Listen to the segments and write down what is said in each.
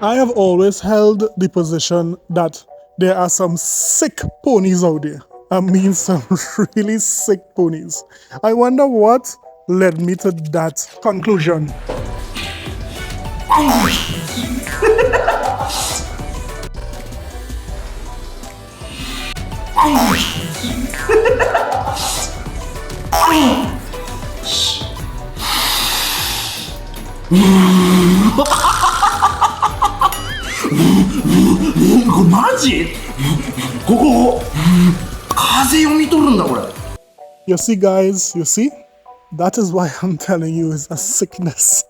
I have always held the position that there are some sick ponies out there. I mean, some really sick ponies. I wonder what led me to that conclusion. You see, guys, you see? That is why I'm telling you it's a sickness.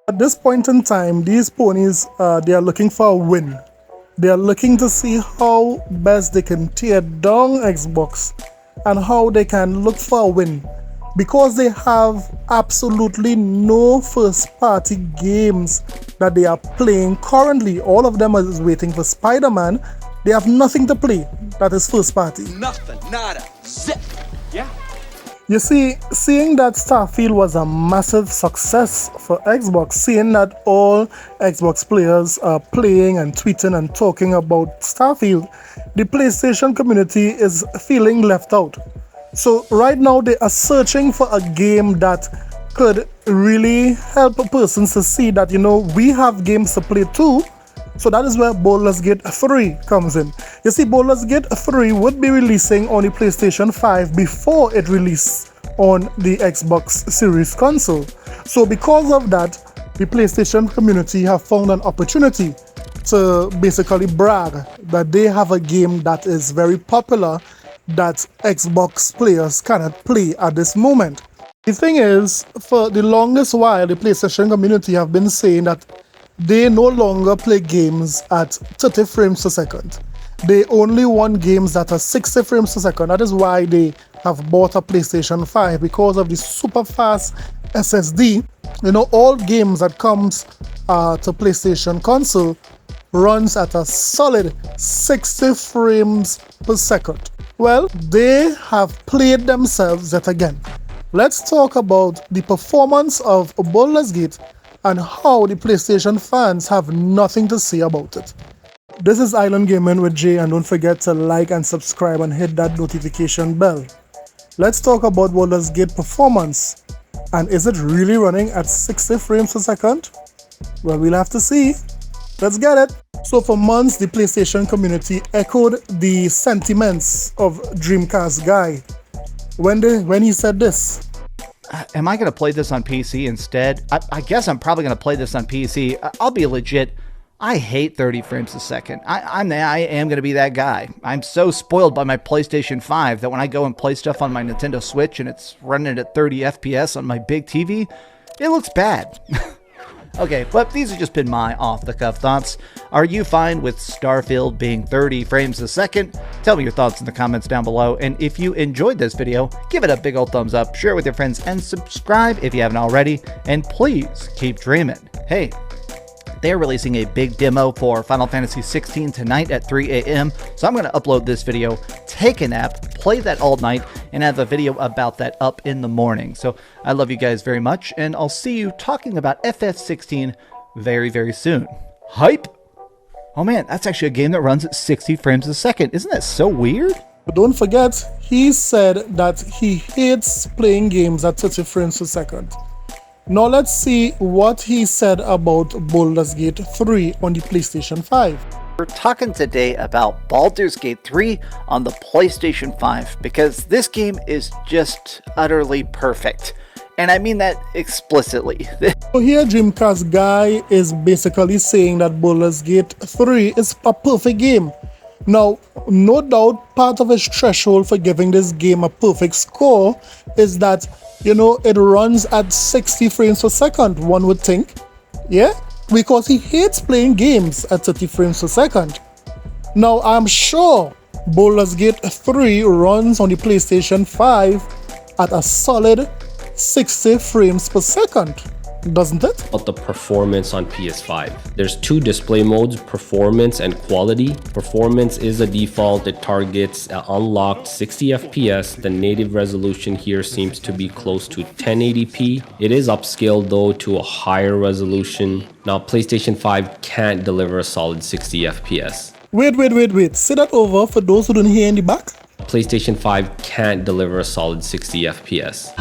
At this point in time, these ponies, they are looking for a win. They are looking to see how best they can tear down Xbox and how they can look for a win. Because they have absolutely no first-party games that they are playing currently. All of them is waiting for Spider-Man. They have nothing to play that is first-party. Nothing, nada, zip. Yeah. You see, seeing that Starfield was a massive success for Xbox, seeing that all Xbox players are playing and tweeting and talking about Starfield, the PlayStation community is feeling left out. So right now they are searching for a game that could really help persons to see that, you know, we have games to play too. So that is where Baldur's Gate 3 comes in. You see, Baldur's Gate 3 would be releasing on the PlayStation 5 before it released on the Xbox Series console. So because of that, the PlayStation community have found an opportunity to basically brag that they have a game that is very popular that Xbox players cannot play at this moment. The thing is, for the longest while, the PlayStation community have been saying that they no longer play games at 30 frames per second. They only want games that are 60 frames per second. That is why they have bought a PlayStation 5, because of the super fast SSD. You know, all games that comes to PlayStation console runs at a solid 60 frames per second. Well, they have played themselves yet again. Let's talk about the performance of Baldur's Gate and how the PlayStation fans have nothing to say about it. This is Island Gaming with Jay, and don't forget to like and subscribe and hit that notification bell. Let's talk about Baldur's Gate performance. And is it really running at 60 frames per second? Well, we'll have to see. Let's get it. So for months, the PlayStation community echoed the sentiments of Dreamcast guy when he said this. Am I going to play this on PC instead? I guess I'm probably going to play this on PC. I'll be legit. I hate 30 frames a second. I am going to be that guy. I'm so spoiled by my PlayStation 5 that when I go and play stuff on my Nintendo Switch and it's running at 30 FPS on my big TV, it looks bad. Okay, but these have just been my off-the-cuff thoughts. Are you fine with Starfield being 30 frames a second? Tell me your thoughts in the comments down below, and if you enjoyed this video, give it a big old thumbs up, share it with your friends, and subscribe if you haven't already, and please keep dreaming. Hey, they're releasing a big demo for Final Fantasy 16 tonight at 3 a.m. So I'm going to upload this video, take a nap, play that all night, and have a video about that up in the morning. So I love you guys very much, and I'll see you talking about FF16 very, very soon. Hype! Oh man, that's actually a game that runs at 60 frames a second. Isn't that so weird? But don't forget, he said that he hates playing games at 30 frames per second. Now let's see what he said about Baldur's Gate 3 on the PlayStation 5. We're talking today about Baldur's Gate 3 on the PlayStation 5 because this game is just utterly perfect. And I mean that explicitly. So here Dreamcast guy is basically saying that Baldur's Gate 3 is a perfect game. Now, no doubt part of his threshold for giving this game a perfect score is that, you know, it runs at 60 frames per second, one would think. Yeah? Because he hates playing games at 30 frames per second. Now, I'm sure Baldur's Gate 3 runs on the PlayStation 5 at a solid 60 frames per second. doesn't it? About the performance on PS5. There's two display modes, performance and quality. Performance is a default. It targets unlocked 60 FPS. The native resolution here seems to be close to 1080p. It is upscaled though to a higher resolution. Now PlayStation 5 can't deliver a solid 60 FPS. Wait. Say that over for those who don't hear in the back. PlayStation 5 can't deliver a solid 60 FPS.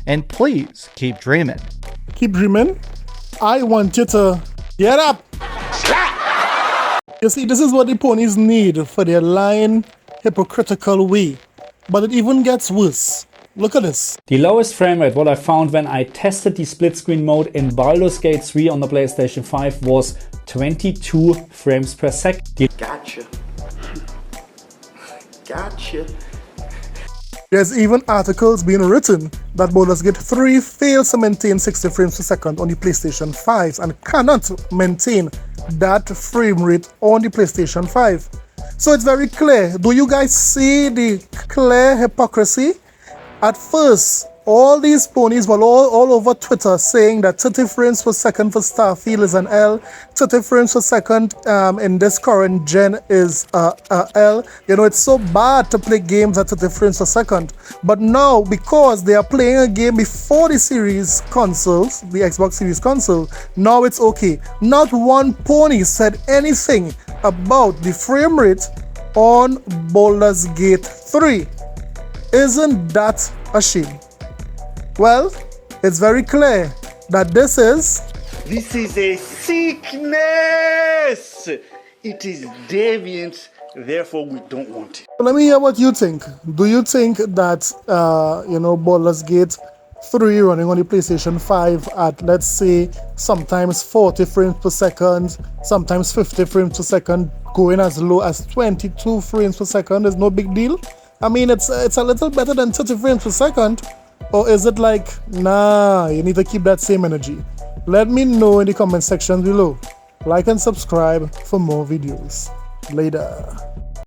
And please keep dreaming. Keep dreaming. I want you to get up. You see, this is what the ponies need for their lying, hypocritical way. But it even gets worse. Look at this. The lowest frame rate what I found when I tested the split screen mode in Baldur's Gate 3 on the PlayStation 5 was 22 frames per second. Gotcha. Gotcha. There's even articles being written that Baldur's Gate 3 fails to maintain 60 frames per second on the PlayStation 5 and cannot maintain that frame rate on the PlayStation 5. So it's very clear. Do you guys see the clear hypocrisy? At first, all these ponies were all over Twitter saying that 30 frames per second for Starfield is an L, 30 frames per second in this current gen is a L. You know, it's so bad to play games at 30 frames per second. But now, because they are playing a game before the series consoles, the Xbox Series console, now it's okay. Not one pony said anything about the frame rate on Baldur's Gate 3. Isn't that a shame? Well, it's very clear that this is a sickness. It is deviant, therefore we don't want it. Let me hear what you think. Do you think that, Baldur's Gate 3 running on the PlayStation 5 at, let's say, sometimes 40 frames per second, sometimes 50 frames per second, going as low as 22 frames per second is no big deal? I mean, it's a little better than 30 frames per second. Or is it like, nah, you need to keep that same energy? Let me know in the comment section below. Like and subscribe for more videos. Later.